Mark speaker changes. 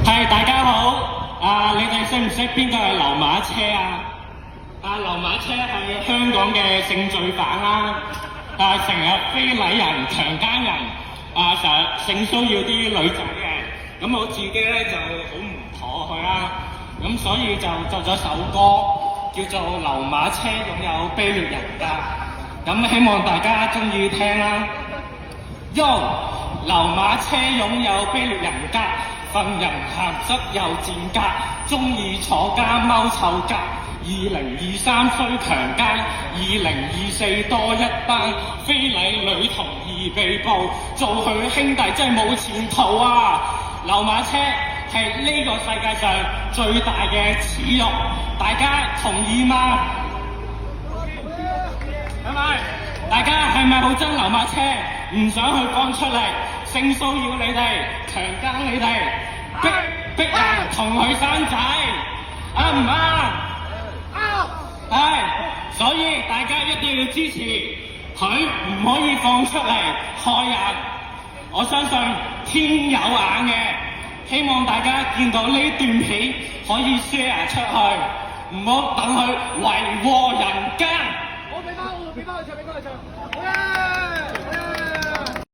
Speaker 1: 係大家好，你哋識唔識邊個係流馬車啊？流馬車係香港嘅性罪犯啦，成日非禮人、強姦人，成日性騷擾啲女仔嘅。咁我自己咧就好唔妥佢啦，咁所以就作咗首歌叫做《流馬車擁有卑劣人格》，咁希望大家中意聽啦。Yo， 流馬車擁有卑劣人格，份人鹹濕又賤格，中意坐監踎臭格。2023需強姦，2024多一單非禮女童而被捕，做佢兄弟真係冇前途啊！流馬車係呢個世界上最大嘅恥辱，大家同意嗎？係咪？大家係咪好憎流馬車？唔想去放出嚟，性騷擾你哋，強姦你哋，逼人同佢生仔，啱唔啱？係，所以大家一定要支持佢，唔可以放出嚟害人。我相信天有眼嘅，希望大家見到呢段片可以 share 出去，唔好等佢為禍人間。
Speaker 2: 我俾翻佢唱，俾翻佢唱。